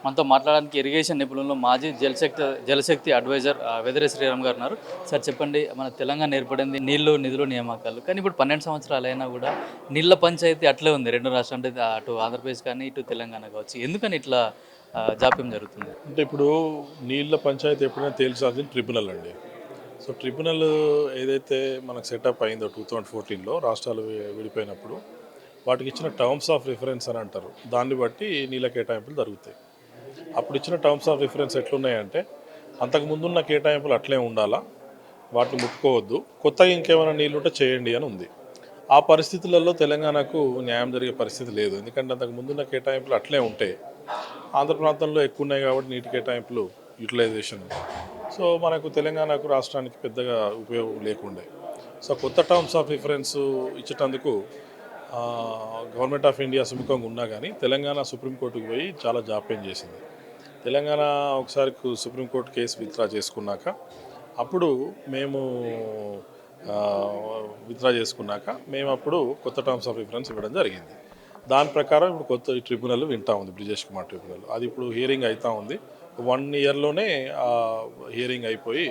మనతో మాట్లాడడానికి ఇరిగేషన్ నిపుణులు మాజీ జలశక్తి అడ్వైజర్ వెదిరే శ్రీరామ్ గారు ఉన్నారు. సార్ చెప్పండి, మన తెలంగాణ ఏర్పడింది నీళ్లు, నిధులు, నియామకాలు. కానీ ఇప్పుడు 12 సంవత్సరాలు అయినా కూడా నీళ్ల పంచాయతీ అట్లే ఉంది. రెండు రాష్ట్రాలు అంటే అటు ఆంధ్రప్రదేశ్ కానీ ఇటు తెలంగాణ కావచ్చు. ఎందుకని ఇట్లా జాప్యం జరుగుతుంది? అంటే ఇప్పుడు నీళ్ళ పంచాయతీ ఎప్పుడైనా తేల్చాల్సింది ట్రిబ్యునల్ అండి. సో ట్రిబ్యునల్ ఏదైతే మనకు సెటప్ అయిందో 2014లో రాష్ట్రాలు విడిపోయినప్పుడు వాటికి ఇచ్చిన టర్మ్స్ ఆఫ్ రిఫరెన్స్ అని అంటారు. దాన్ని బట్టి నీళ్ళ కేటాయింపులు జరుగుతాయి. అప్పుడు ఇచ్చిన టర్మ్స్ ఆఫ్ రిఫరెన్స్ ఎట్లున్నాయంటే అంతకుముందున్న కేటాయింపులు అట్లే ఉండాలా, వాటిని ముట్టుకోవద్దు, కొత్తగా ఇంకేమైనా నీళ్ళు ఉంటే చేయండి అని ఉంది. ఆ పరిస్థితులలో తెలంగాణకు న్యాయం జరిగే పరిస్థితి లేదు. ఎందుకంటే అంతకు ముందున్న కేటాయింపులు అట్లే ఉంటాయి. ఆంధ్ర ప్రాంతంలో ఎక్కువ ఉన్నాయి కాబట్టి నీటి కేటాయింపులు యూటిలైజేషన్. సో మనకు తెలంగాణకు రాష్ట్రానికి పెద్దగా ఉపయోగం లేకుండే. సో కొత్త టర్మ్స్ ఆఫ్ రిఫరెన్స్ ఇచ్చేటందుకు గవర్నమెంట్ ఆఫ్ ఇండియా సుముఖంగా ఉన్నా కానీ తెలంగాణ సుప్రీంకోర్టుకు పోయి చాలా జాప్యం చేసింది. తెలంగాణ ఒకసారి సుప్రీంకోర్టు కేసు విత్డ్రా చేసుకున్నాక అప్పుడు మేము విత్డ్రా చేసుకున్నాక మేము అప్పుడు కొత్త టర్మ్స్ ఆఫ్ రిఫరెన్స్ ఇవ్వడం జరిగింది. దాని ప్రకారం ఇప్పుడు కొత్త ట్రిబ్యునల్ వింటా ఉంది, బ్రిజేష్ కుమార్ ట్రిబ్యునల్. అది ఇప్పుడు హియరింగ్ అవుతూ ఉంది. 1 ఇయర్లోనే హియరింగ్ అయిపోయి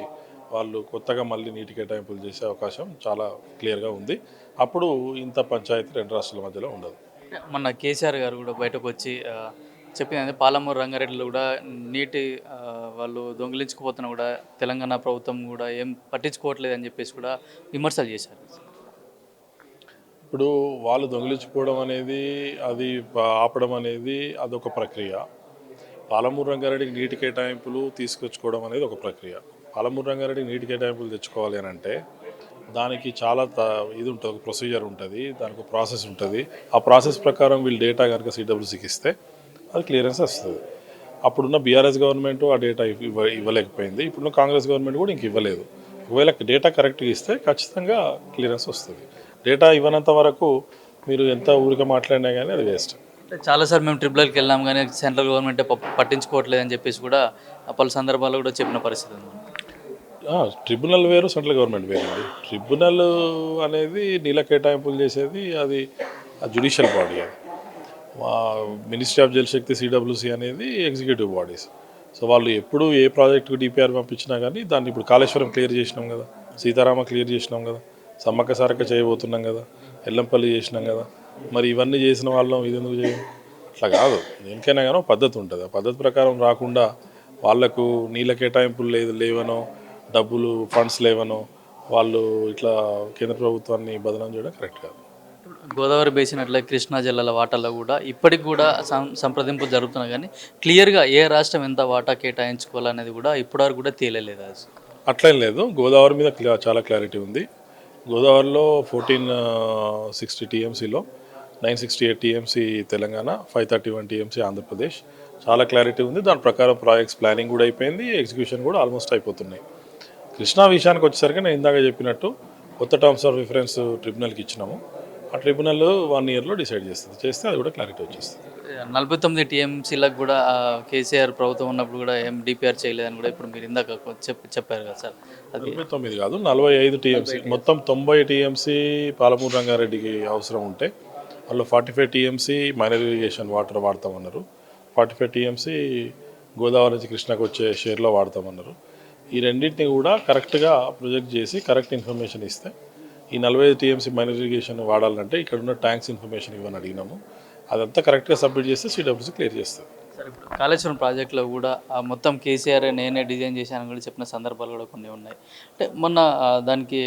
వాళ్ళు కొత్తగా మళ్ళీ నీటి కేటాయింపులు చేసే అవకాశం చాలా క్లియర్గా ఉంది. అప్పుడు ఇంత పంచాయతీ రెండు రాష్ట్రాల మధ్యలో ఉండదు. మొన్న కేసీఆర్ గారు కూడా బయటకు వచ్చి చెప్పింది, పాలమూరు రంగారెడ్డిలో కూడా నీటి వాళ్ళు దొంగిలించుకుపోతున్నా కూడా తెలంగాణ ప్రభుత్వం కూడా ఏం పట్టించుకోవట్లేదు అని చెప్పేసి కూడా విమర్శలు చేశారు. ఇప్పుడు వాళ్ళు దొంగిలించుకోవడం అనేది, అది ఆపడం అనేది అదొక ప్రక్రియ. పాలమూరు రంగారెడ్డికి నీటి కేటాయింపులు తీసుకొచ్చుకోవడం అనేది ఒక ప్రక్రియ. పాలమూరు రంగారెడ్డికి నీటి కేటాయింపులు తెచ్చుకోవాలి అని అంటే దానికి చాలా ఇది ఉంటుంది, ఒక ప్రొసీజర్ ఉంటుంది, దానికి ఒక ప్రాసెస్ ఉంటుంది. ఆ ప్రాసెస్ ప్రకారం వీళ్ళు డేటా కనుక సిడబ్ల్యూసీకి ఇస్తే అది క్లియరెన్స్ వస్తుంది. అప్పుడున్న బీఆర్ఎస్ గవర్నమెంట్ ఆ డేటా ఇవ్వలేకపోయింది. ఇప్పుడున్న కాంగ్రెస్ గవర్నమెంట్ కూడా ఇంక ఇవ్వలేదు. ఒకవేళ డేటా కరెక్ట్గా ఇస్తే ఖచ్చితంగా క్లియరెన్స్ వస్తుంది. డేటా ఇవ్వనంత వరకు మీరు ఎంత ఊరిక మాట్లాడినా కానీ అది వేస్ట్. చాలాసార్లు మేము ట్రిబ్యునల్కి వెళ్ళాం కానీ సెంట్రల్ గవర్నమెంట్ పట్టించుకోవట్లేదు అని చెప్పేసి కూడా పలు సందర్భాల్లో కూడా చెప్పిన పరిస్థితి ఉంది. ట్రిబ్యునల్ వేరు, సెంట్రల్ గవర్నమెంట్ వేరు అండి. ట్రిబ్యునల్ అనేది నీళ్ళ కేటాయింపులు చేసేది అది జ్యుడిషియల్ బాడీ. అది మినిస్ట్రీ ఆఫ్ జలశక్తి, సిడబ్ల్యూసి అనేది ఎగ్జిక్యూటివ్ బాడీస్. సో వాళ్ళు ఎప్పుడు ఏ ప్రాజెక్టుకు డిపిఆర్ పంపించినా కానీ దాన్ని ఇప్పుడు కాళేశ్వరం క్లియర్ చేసినాం కదా, సీతారామ క్లియర్ చేసినాం కదా, సమ్మక్క సారక్క చేయబోతున్నాం కదా, ఎల్లంపల్లి చేసినాం కదా. మరి ఇవన్నీ చేసిన వాళ్ళం ఇది ఎందుకు చేయం? అట్లా కాదు, దేనికైనా కానీ పద్ధతి ఉంటుంది. ఆ పద్ధతి ప్రకారం రాకుండా వాళ్లకు నీళ్ళ కేటాయింపులు లేవనో, డబ్బులు ఫండ్స్ లేవనో వాళ్ళు ఇట్లా కేంద్ర ప్రభుత్వాన్ని బదనాం చేయడం కరెక్ట్ కాదు. గోదావరి బేసిన్ అట్లా కృష్ణా జిల్లాల వాటాల్లో కూడా ఇప్పటికి కూడా సంప్రదింపులు జరుగుతున్నాయి కానీ క్లియర్గా ఏ రాష్ట్రం ఎంత వాటా కేటాయించుకోవాలనేది కూడా ఇప్పటివరకు కూడా తేలలేదు. అట్లేం లేదు, గోదావరి మీద చాలా క్లారిటీ ఉంది. గోదావరిలో 1460 టీఎంసీలో 968 టీఎంసీ తెలంగాణ, 531 టీఎంసీ ఆంధ్రప్రదేశ్. చాలా క్లారిటీ ఉంది. దాని ప్రకారం ప్రాజెక్ట్స్ ప్లానింగ్ కూడా అయిపోయింది, ఎగ్జిక్యూషన్ కూడా ఆల్మోస్ట్ అయిపోతున్నాయి. కృష్ణా విషయానికి వచ్చేసరికి నేను ఇందాక చెప్పినట్టు కొత్త టర్మ్స్ ఆఫ్ రిఫరెన్స్ ట్రిబ్యునల్కి ఇచ్చినాము. ఆ ట్రిబ్యునల్ 1 ఇయర్లో డిసైడ్ చేస్తే అది కూడా క్లారిటీ వచ్చేస్తుంది. 49 టీఎంసీలకు కూడా కేసీఆర్ ప్రభుత్వం ఉన్నప్పుడు కూడా ఏం డిపిఆర్ చేయలేదని కూడా ఇప్పుడు మీరు ఇందాక చెప్పారు కదా సార్. అది 49 కాదు, 45 టీఎంసీ. మొత్తం 90 టీఎంసీ పాలమూరు రంగారెడ్డికి అవసరం ఉంటే వాళ్ళు 45 టీఎంసీ మైనర్ ఇరిగేషన్ వాటర్ వాడతామన్నారు, 45 టీఎంసీ గోదావరి నుంచి కృష్ణాకు వచ్చే షేర్లో వాడతామన్నారు. ఈ రెండింటిని కూడా కరెక్ట్గా ప్రొజెక్ట్ చేసి కరెక్ట్ ఇన్ఫర్మేషన్ ఇస్తే ఈ 45 టీఎంసీ మైనర్ ఇరిగేషన్ వాడాలంటే ఇక్కడ ఉన్న ట్యాంక్స్ ఇన్ఫర్మేషన్ ఇవ్వని అడిగినాము. అదంతా కరెక్ట్గా సబ్మిట్ చేస్తే సిడబ్ల్యూసీ క్లియర్ చేస్తుంది. సార్, ఇప్పుడు కాళేశ్వరం ప్రాజెక్టులో కూడా మొత్తం కేసీఆర్ నేనే డిజైన్ చేశానని కూడా చెప్పిన సందర్భాలు కూడా కొన్ని ఉన్నాయి. అంటే మొన్న దానికి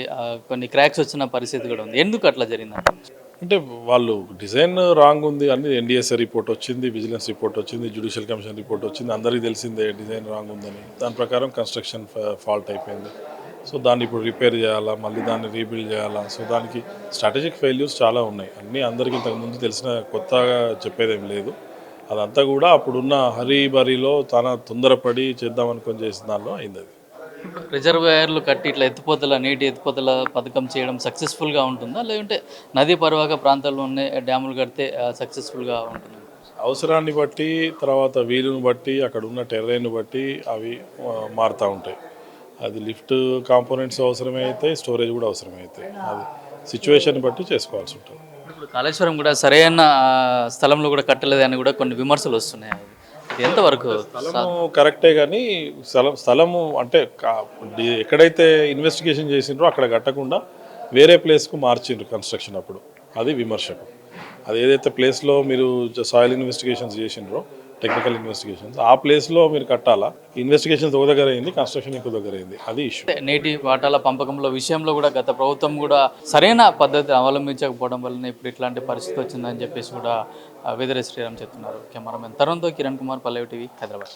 కొన్ని క్రాక్స్ వచ్చిన పరిస్థితి కూడా ఉంది. ఎందుకు అట్లా జరిగిందంటే అంటే వాళ్ళు డిజైన్ రాంగ్ ఉంది అని ఎన్డీఎస్ఏ రిపోర్ట్ వచ్చింది, విజిలెన్స్ రిపోర్ట్ వచ్చింది, జ్యుడిషియల్ కమిషన్ రిపోర్ట్ వచ్చింది. అందరికీ తెలిసిందే డిజైన్ రాంగ్ ఉందని. దాని ప్రకారం కన్స్ట్రక్షన్ ఫాల్ట్ అయిపోయింది. సో దాన్ని ఇప్పుడు రిపేర్ చేయాలా, మళ్ళీ దాన్ని రీబిల్డ్ చేయాలా. సో దానికి స్ట్రాటజిక్ ఫెయిల్యూర్స్ చాలా ఉన్నాయి. అన్నీ అందరికీ ఇంతకుముందు తెలిసిన, కొత్తగా చెప్పేదేం లేదు. అదంతా కూడా అప్పుడున్న హరీబరీలో తొందరపడి చేద్దామనుకొని చేసిన దానిలో అయింది. అది రిజర్వాయర్లు కట్టి ఇట్లా నీటి ఎత్తిపోతల పథకం చేయడం సక్సెస్ఫుల్గా ఉంటుందా, లేదంటే నదీ పరివాహక ప్రాంతాల్లోనే డ్యాములు కడితే సక్సెస్ఫుల్గా ఉంటుంది? అవసరాన్ని బట్టి, తర్వాత వీలుని బట్టి, అక్కడ ఉన్న టెర్రైన్ బట్టి అవి మారుతూ ఉంటాయి. అది లిఫ్ట్ కాంపోనెంట్స్ అవసరమే అవుతాయి, స్టోరేజ్ కూడా అవసరమే అవుతాయి. అది సిచ్యువేషన్ బట్టి చేసుకోవాల్సి ఉంటుంది. ఇప్పుడు కాళేశ్వరం కూడా సరైన స్థలంలో కూడా కట్టలేదని కూడా కొన్ని విమర్శలు వస్తున్నాయి. ఇది ఎంతవరకు స్థలము కరెక్టే కానీ స్థలము అంటే ఎక్కడైతే ఇన్వెస్టిగేషన్ చేసిండ్రో అక్కడ కట్టకుండా వేరే ప్లేస్కు మార్చిండ్రు కన్స్ట్రక్షన్ అప్పుడు. అది విమర్శకు. అది ఏదైతే ప్లేస్లో మీరు సాయిల్ ఇన్వెస్టిగేషన్స్ చేసిండ్రో టెక్నికల్ ఇన్వెస్టిగేషన్స్ ఆ ప్లేస్లో మీరు కట్టాలా. ఇన్వెస్టిగేషన్స్ ఒక దగ్గర అయింది, కన్స్ట్రక్షన్ ఇంకో దగ్గర అయింది. అది ఇష్యూ. నేటి వాటాల పంపకంలో విషయంలో కూడా గత ప్రభుత్వం కూడా సరైన పద్ధతి అవలంబించకపోవడం వలన ఇప్పుడు ఇట్లాంటి పరిస్థితి వచ్చిందని చెప్పేసి కూడా వేదిరెడ్డి శ్రీరామ్ చెప్తున్నారు. కెమెరామెన్ తరుణ్తో కిరణ్ కుమార్, పల్లవి టీవీ, హైదరాబాద్.